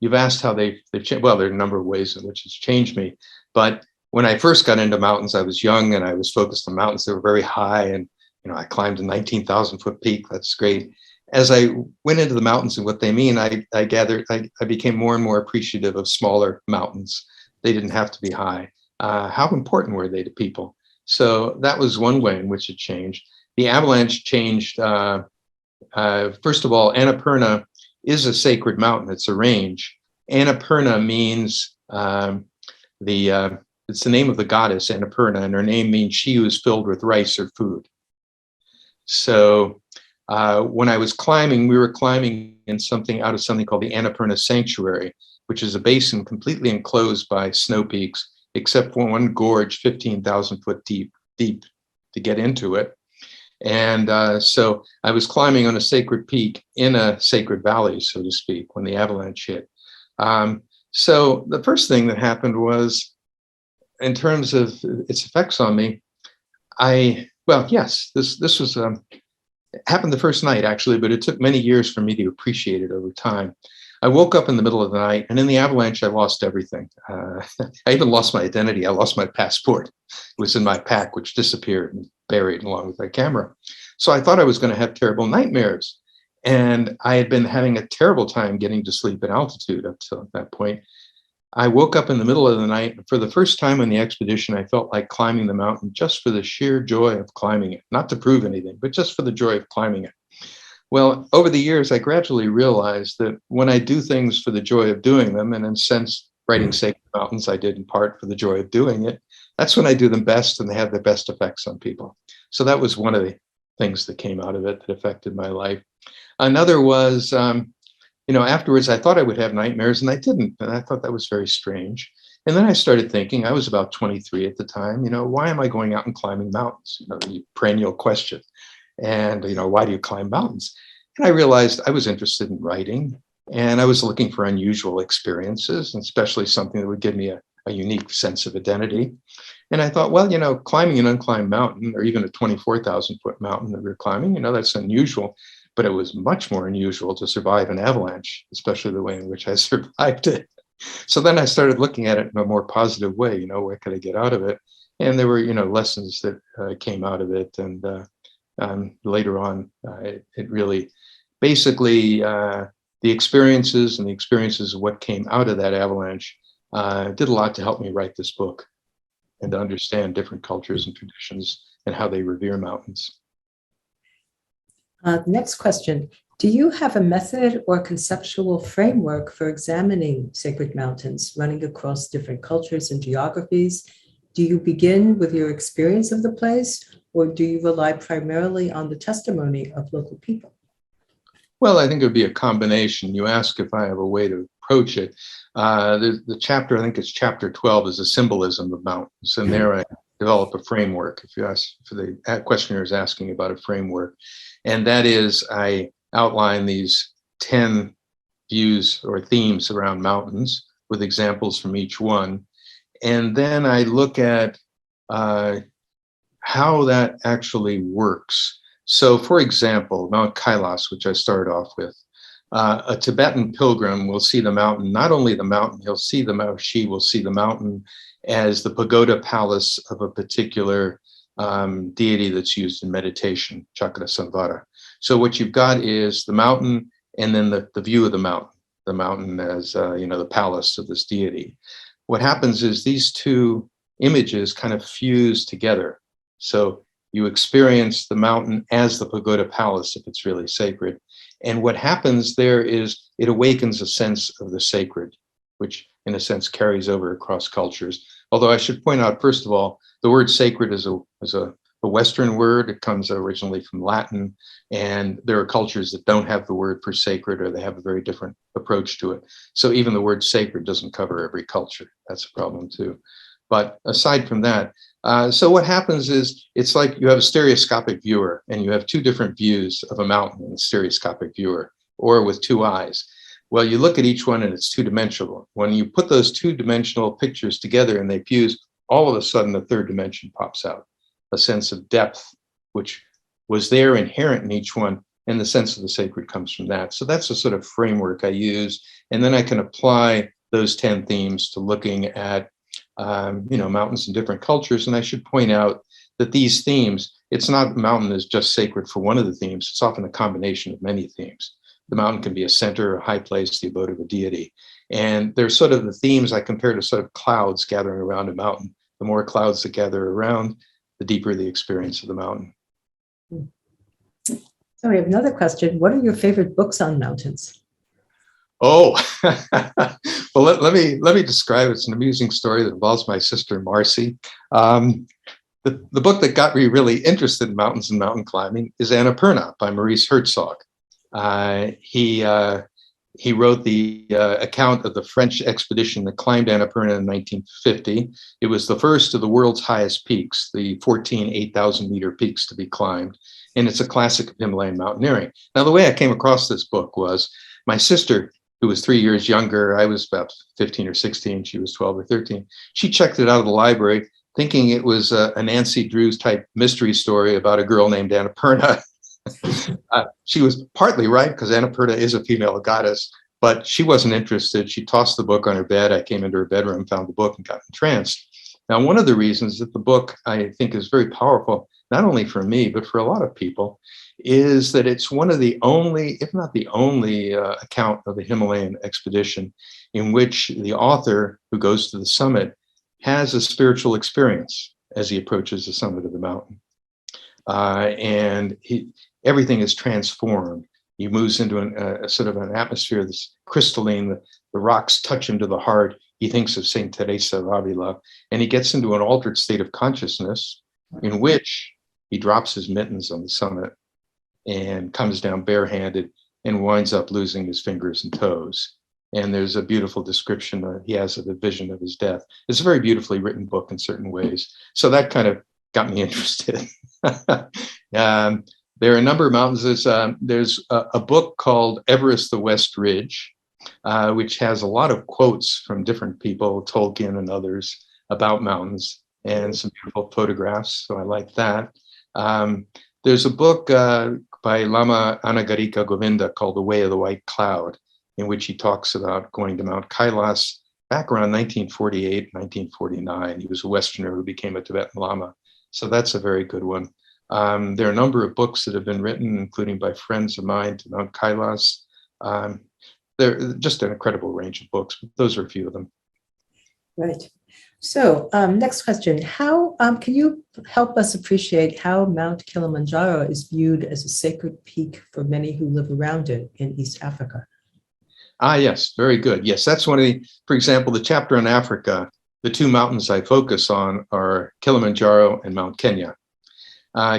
you've asked how they've changed. Well, there are a number of ways in which it's changed me. But when I first got into mountains, I was young and I was focused on mountains that were very high. And, I climbed a 19,000 foot peak. That's great. As I went into the mountains and what they mean, I gathered, I became more and more appreciative of smaller mountains. They didn't have to be high. How important were they to people? So that was one way in which it changed. The avalanche changed. First of all, Annapurna is a sacred mountain. It's a range. Annapurna means It's the name of the goddess Annapurna, and her name means she who is filled with rice or food. So when I was climbing, we were climbing in something called the Annapurna Sanctuary, which is a basin completely enclosed by snow peaks, except for one gorge 15,000 foot deep to get into it. And so I was climbing on a sacred peak in a sacred valley, so to speak, when the avalanche hit. So the first thing that happened was, in terms of its effects on me, this was happened the first night, actually, but it took many years for me to appreciate it over time. I woke up in the middle of the night, and in the avalanche, I lost everything. I even lost my identity. I lost my passport. It was in my pack, which disappeared and buried along with my camera. So I thought I was going to have terrible nightmares. And I had been having a terrible time getting to sleep at altitude up to that point. I woke up in the middle of the night. For the first time on the expedition, I felt like climbing the mountain just for the sheer joy of climbing it, not to prove anything, but just for the joy of climbing it. Well, over the years, I gradually realized that when I do things for the joy of doing them, and in a sense, writing Sacred Mountains, I did in part for the joy of doing it, that's when I do them best and they have the best effects on people. So that was one of the things that came out of it that affected my life. Another was, afterwards, I thought I would have nightmares, and I didn't. And I thought that was very strange. And then I started thinking, I was about 23 at the time, why am I going out and climbing mountains? The perennial question. And, why do you climb mountains? And I realized I was interested in writing, and I was looking for unusual experiences, and especially something that would give me a unique sense of identity. And I thought, well, climbing an unclimbed mountain, or even a 24,000 foot mountain that we're climbing, that's unusual. But it was much more unusual to survive an avalanche, especially the way in which I survived it. So then I started looking at it in a more positive way. What could I get out of it? And there were, lessons that came out of it. And later on, it really, basically, the experiences of what came out of that avalanche did a lot to help me write this book and to understand different cultures and traditions and how they revere mountains. Next question. Do you have a method or conceptual framework for examining sacred mountains running across different cultures and geographies? Do you begin with your experience of the place, or do you rely primarily on the testimony of local people? Well, I think it would be a combination. You ask if I have a way to approach it. The chapter, I think it's chapter 12, is a symbolism of mountains. And there I develop a framework. If you ask, for the questioner is asking about a framework. And that is, I outline these 10 views or themes around mountains with examples from each one. And then I look at how that actually works. So, for example, Mount Kailas, which I started off with, a Tibetan pilgrim will see the mountain, not only the mountain, she will see the mountain as the pagoda palace of a particular deity that's used in meditation, Chakrasamvara. So what you've got is the mountain, and then the view of the mountain as the palace of this deity. What happens is these two images kind of fuse together. So you experience the mountain as the pagoda palace if it's really sacred. And what happens there is it awakens a sense of the sacred, which in a sense carries over across cultures. Although I should point out, first of all, the word sacred is a Western word. It comes originally from Latin, and there are cultures that don't have the word for sacred, or they have a very different approach to it. So even the word sacred doesn't cover every culture. That's a problem too. But aside from that, so what happens is it's like you have a stereoscopic viewer, and you have two different views of a mountain in a stereoscopic viewer, or with two eyes. Well, you look at each one and it's two-dimensional. When you put those two-dimensional pictures together and they fuse, all of a sudden the third dimension pops out, a sense of depth, which was there inherent in each one, and the sense of the sacred comes from that. So that's the sort of framework I use. And then I can apply those 10 themes to looking at mountains in different cultures. And I should point out that these themes, it's not mountain is just sacred for one of the themes. It's often a combination of many themes. The mountain can be a center, a high place, the abode of a deity. And there's sort of the themes I compare to sort of clouds gathering around a mountain. The more clouds that gather around, the deeper the experience of the mountain. So we have another question. What are your favorite books on mountains? Oh, Well, let me describe it. It's an amusing story that involves my sister Marcy. The book that got me really interested in mountains and mountain climbing is Annapurna by Maurice Herzog. He wrote the account of the French expedition that climbed Annapurna in 1950. It was the first of the world's highest peaks, the 14 8,000-meter peaks to be climbed. And it's a classic of Himalayan mountaineering. Now, the way I came across this book was my sister, who was 3 years younger, I was about 15 or 16, she was 12 or 13. She checked it out of the library, thinking it was a Nancy Drews type mystery story about a girl named Annapurna. She was partly right, because Annapurna is a female goddess, but she wasn't interested. She tossed the book on her bed. I came into her bedroom, found the book, and got entranced. Now, one of the reasons that the book, I think, is very powerful, not only for me, but for a lot of people, is that it's one of the only, if not the only, account of a Himalayan expedition in which the author who goes to the summit has a spiritual experience as he approaches the summit of the mountain. And everything is transformed. He moves into a sort of an atmosphere that's crystalline. The rocks touch him to the heart. He thinks of Saint Teresa of Avila, and he gets into an altered state of consciousness in which he drops his mittens on the summit and comes down barehanded and winds up losing his fingers and toes. And there's a beautiful description that he has of the vision of his death. It's a very beautifully written book in certain ways. So that kind of got me interested. There are a number of mountains. There's a book called Everest the West Ridge, which has a lot of quotes from different people, Tolkien and others, about mountains, and some beautiful photographs. So I like that. There's a book by Lama Anagarika Govinda called The Way of the White Cloud, in which he talks about going to Mount Kailas back around 1948, 1949. He was a Westerner who became a Tibetan Lama. So that's a very good one. There are a number of books that have been written, including by friends of mine, to Mount Kailas. They're just an incredible range of books, but those are a few of them. Right. So next question, how can you help us appreciate how Mount Kilimanjaro is viewed as a sacred peak for many who live around it in East Africa? Yes, very good. Yes, that's one of the, for example, the chapter on Africa, the two mountains I focus on are Kilimanjaro and Mount Kenya.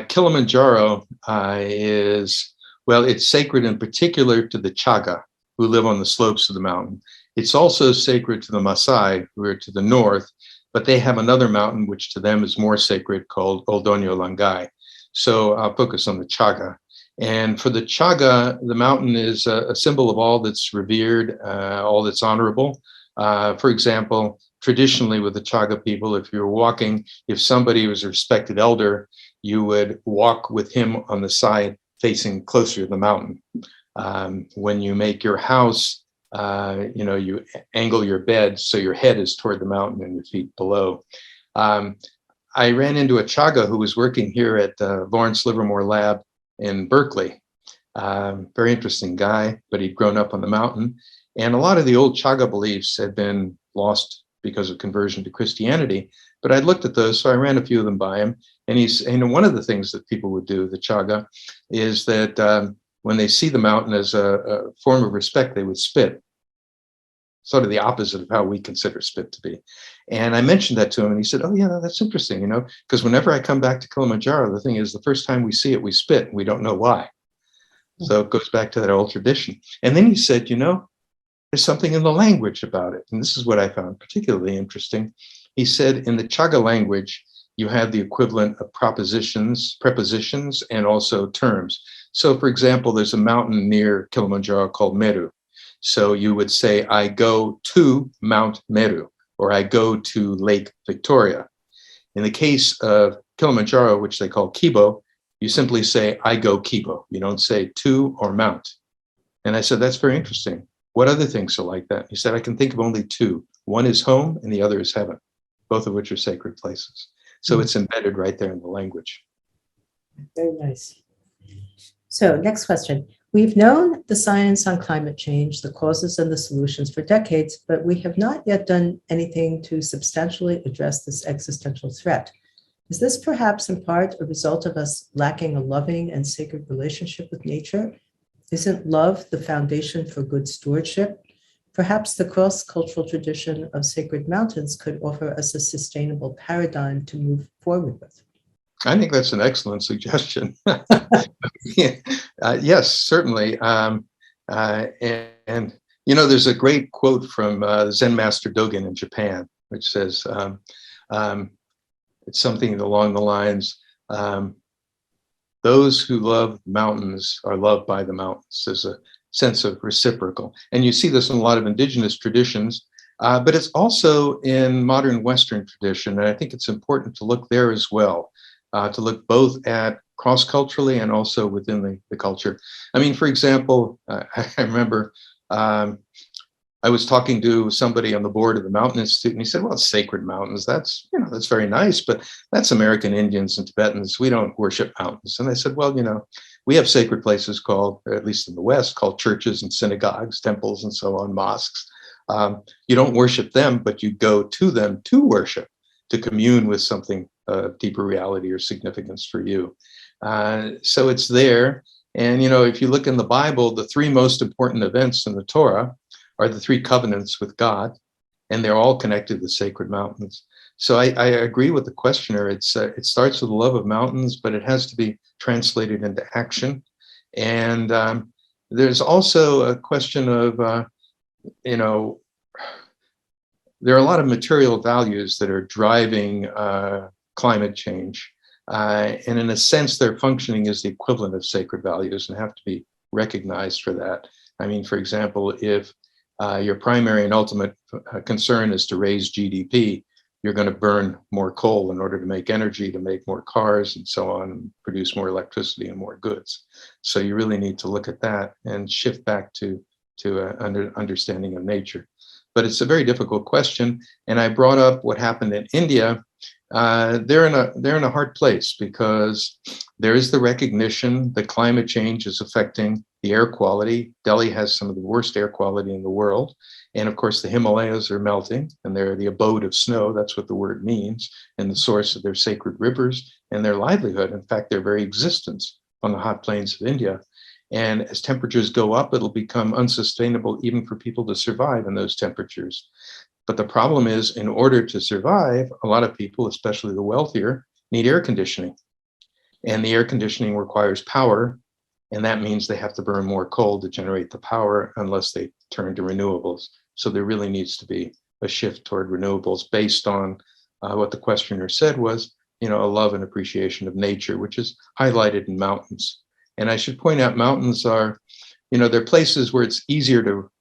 Kilimanjaro is, well, it's sacred in particular to the Chaga, who live on the slopes of the mountain. It's also sacred to the Maasai, who are to the north, but they have another mountain which to them is more sacred, called Oldonyo Langai. So I'll focus on the Chaga. And for the Chaga, the mountain is a symbol of all that's revered, all that's honorable. For example, traditionally with the Chaga people, if you were walking, if somebody was a respected elder, you would walk with him on the side facing closer to the mountain. When you make your house, you angle your bed so your head is toward the mountain and your feet below. I ran into a Chaga who was working here at Lawrence Livermore Lab in Berkeley. Very interesting guy, but he'd grown up on the mountain. And a lot of the old Chaga beliefs had been lost because of conversion to Christianity. But I looked at those, so I ran a few of them by him. And one of the things that people would do, the Chaga, is that when they see the mountain as a form of respect, they would spit. Sort of the opposite of how we consider spit to be. And I mentioned that to him, and he said, oh, yeah, that's interesting, because whenever I come back to Kilimanjaro, the thing is, the first time we see it, we spit, and we don't know why. So it goes back to that old tradition. And then he said, there's something in the language about it. And this is what I found particularly interesting. He said, in the Chaga language, you have the equivalent of prepositions, and also terms. So, for example, there's a mountain near Kilimanjaro called Meru. So you would say, I go to Mount Meru, or I go to Lake Victoria. In the case of Kilimanjaro, which they call Kibo, you simply say, I go Kibo. You don't say to or Mount. And I said, that's very interesting. What other things are like that? He said, I can think of only two. One is home and the other is heaven, both of which are sacred places. So it's embedded right there in the language. Very nice. So next question. We've known the science on climate change, the causes and the solutions for decades, but we have not yet done anything to substantially address this existential threat. Is this perhaps in part a result of us lacking a loving and sacred relationship with nature? Isn't love the foundation for good stewardship? perhaps the cross-cultural tradition of sacred mountains could offer us a sustainable paradigm to move forward with. I think that's an excellent suggestion. Yeah, yes, certainly. And, there's a great quote from Zen Master Dogen in Japan, which says, it's something along the lines, those who love mountains are loved by the mountains. There's a sense of reciprocal. And you see this in a lot of indigenous traditions, but it's also in modern Western tradition. And I think it's important to look there as well, to look both at cross-culturally and also within the culture. I mean, for example, I remember I was talking to somebody on the board of the Mountain Institute, and he said, well, sacred mountains, that's very nice, but that's American Indians and Tibetans. We don't worship mountains. And I said, well, we have sacred places called, or at least in the West, called churches and synagogues, temples, and so on, mosques. You don't worship them, but you go to them to worship, to commune with something of deeper reality or significance for you. So it's there. And, if you look in the Bible, the three most important events in the Torah are the three covenants with God, and they're all connected to sacred mountains. So I agree with the questioner. It starts with the love of mountains, but it has to be translated into action. And there's also a question of, there are a lot of material values that are driving climate change. And in a sense, their functioning is the equivalent of sacred values and have to be recognized for that. I mean, for example, if your primary and ultimate concern is to raise GDP, you're going to burn more coal in order to make energy, to make more cars and so on, and produce more electricity and more goods. So you really need to look at that and shift back to understanding of nature. But it's a very difficult question. And I brought up what happened in India. They're in a hard place because there is the recognition that climate change is affecting the air quality. Delhi has some of the worst air quality in the world. And of course, the Himalayas are melting, and they're the abode of snow. That's what the word means, and the source of their sacred rivers and their livelihood. In fact, their very existence on the hot plains of India. And as temperatures go up, it'll become unsustainable even for people to survive in those temperatures. But the problem is, in order to survive, a lot of people, especially the wealthier, need air conditioning. And the air conditioning requires power, and that means they have to burn more coal to generate the power unless they turn to renewables. So there really needs to be a shift toward renewables based on what the questioner said was, a love and appreciation of nature, which is highlighted in mountains. And I should point out, mountains are, they're places where it's easier to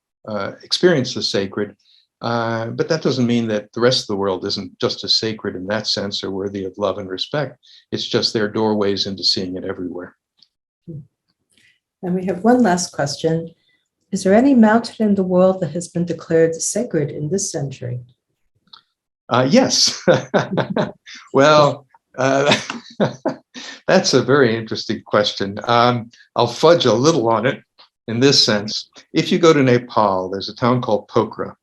experience the sacred, but that doesn't mean that the rest of the world isn't just as sacred in that sense or worthy of love and respect. It's just their doorways into seeing it everywhere. And we have one last question. Is there any mountain in the world that has been declared sacred in this century? Yes. Well, that's a very interesting question. I'll fudge a little on it in this sense. If you go to Nepal, there's a town called Pokhara.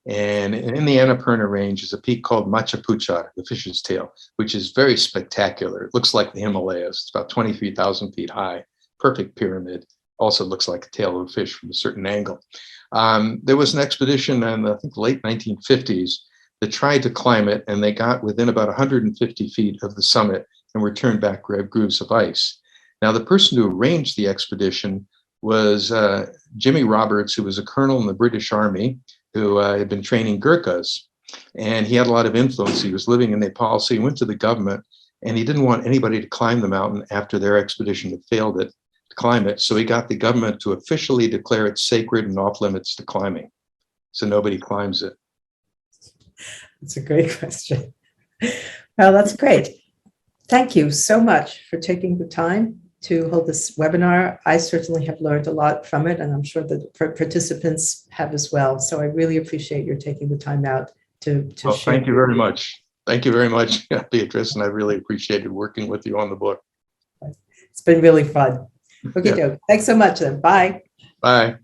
And in the Annapurna range is a peak called Machu Picchu, the fish's tail, which is very spectacular. It looks like the Himalayas. It's about 23,000 feet high, perfect pyramid. Also looks like a tail of a fish from a certain angle. There was an expedition in, I think, the late 1950s that tried to climb it, and they got within about 150 feet of the summit and were turned back grooves of ice. Now, the person who arranged the expedition was Jimmy Roberts, who was a colonel in the British Army, who had been training Gurkhas, and he had a lot of influence. He was living in Nepal, so he went to the government, and he didn't want anybody to climb the mountain after their expedition had failed it, to climb it. So he got the government to officially declare it sacred and off limits to climbing, so nobody climbs it. That's a great question. Well, that's great. Thank you so much for taking the time to hold this webinar. I certainly have learned a lot from it, and I'm sure that participants have as well. So I really appreciate your taking the time out to well, share. Thank you very much. Thank you very much, Beatrice, and I really appreciated working with you on the book. It's been really fun. Okay, Yeah. Joe. Thanks so much then. Bye. Bye.